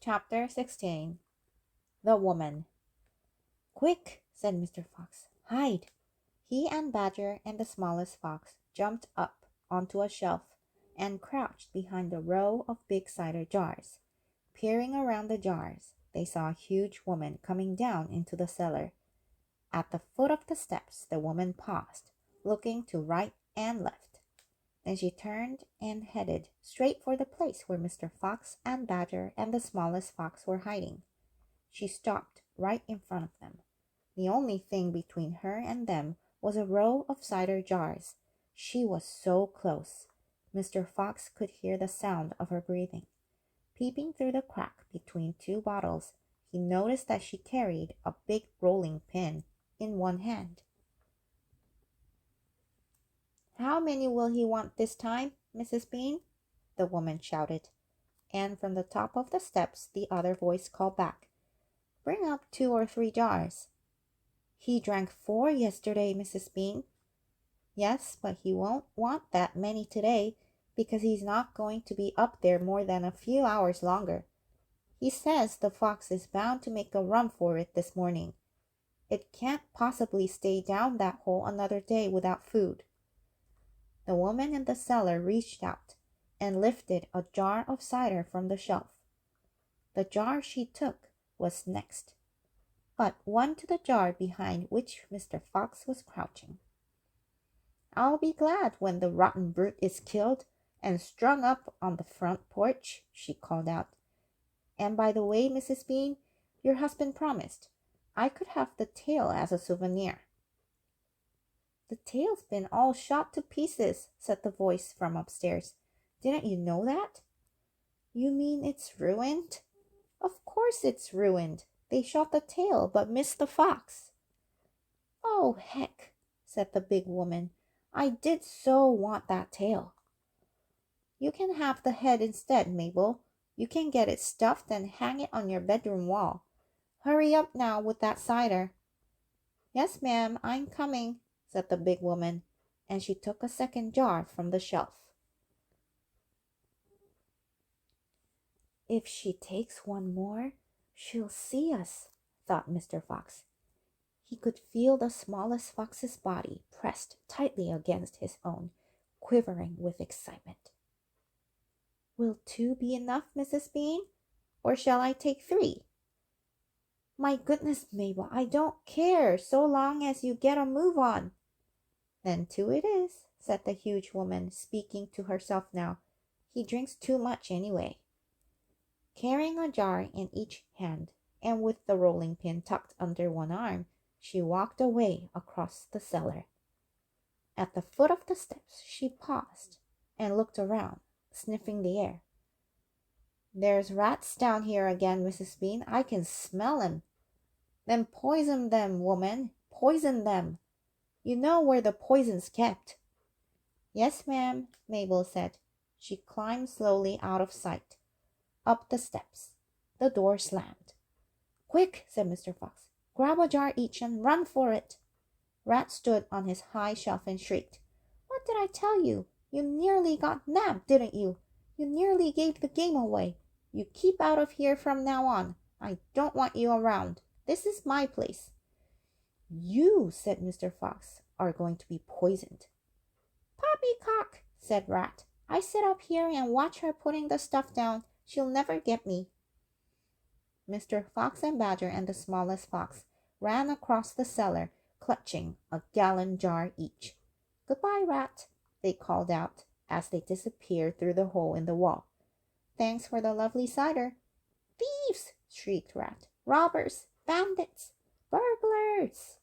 Chapter 16. The Woman. "Quick," said Mr. Fox. "Hide." He and Badger and the smallest fox jumped up onto a shelf and crouched behind a row of big cider jars. Peering around the jars, they saw a huge woman coming down into the cellar. At the foot of the steps, the woman paused, looking to right and left. Then she turned and headed straight for the place where Mr. Fox and Badger and the smallest fox were hiding. She stopped right in front of them. The only thing between her and them was a row of cider jars. She was so close. Mr. Fox could hear the sound of her breathing. Peeping through the crack between two bottles, he noticed that she carried a big rolling pin in one hand. "How many will he want this time, Mrs. Bean?" the woman shouted. And from the top of the steps the other voice called back, "Bring up 2 or 3 jars." "He drank 4 yesterday, Mrs. Bean." "Yes, but he won't want that many today, because he's not going to be up there more than a few hours longer. He says the fox is bound to make a run for it this morning. It can't possibly stay down that hole another day without food." The woman in the cellar reached out and lifted a jar of cider from the shelf. The jar she took was next, but one to the jar behind which Mr. Fox was crouching. "I'll be glad when the rotten brute is killed and strung up on the front porch," she called out. "And by the way, Mrs. Bean, your husband promised I could have the tail as a souvenir." "The tail's been all shot to pieces," said the voice from upstairs. "Didn't you know that?" "You mean it's ruined?" "Of course it's ruined. They shot the tail but missed the fox." "Oh, heck," said the big woman. "I did so want that tail." "You can have the head instead, Mabel. You can get it stuffed and hang it on your bedroom wall. Hurry up now with that cider." "Yes, ma'am, I'm coming," said the big woman, and she took a second jar from the shelf. "If she takes one more, she'll see us," thought Mr. Fox. He could feel the smallest fox's body pressed tightly against his own, quivering with excitement. "Will 2 be enough, Mrs. Bean? Or shall I take 3? "My goodness, Mabel, I don't care, so long as you get a move on." "Then 2 it is," said the huge woman, speaking to herself now. "He drinks too much anyway." Carrying a jar in each hand, and with the rolling pin tucked under one arm, she walked away across the cellar. At the foot of the steps she paused and looked around, sniffing the air. "There's rats down here again, Mrs. Bean. I can smell 'em." "Then poison them, woman, poison them. You know where the poison's kept." "Yes, ma'am," Mabel said. She climbed slowly out of sight, up the steps. The door slammed. "Quick," said Mr. Fox. "Grab a jar each and run for it." Rat stood on his high shelf and shrieked. "What did I tell you? You nearly got nabbed, didn't you? You nearly gave the game away. You keep out of here from now on. I don't want you around. This is my place." "You," said Mr. Fox, "are going to be poisoned." "Poppycock," said Rat. "I sit up here and watch her putting the stuff down. She'll never get me." Mr. Fox and Badger and the smallest fox ran across the cellar, clutching a gallon jar each. "Goodbye, Rat," they called out as they disappeared through the hole in the wall. "Thanks for the lovely cider." "Thieves!" shrieked Rat. "Robbers! Bandits! Burglars!"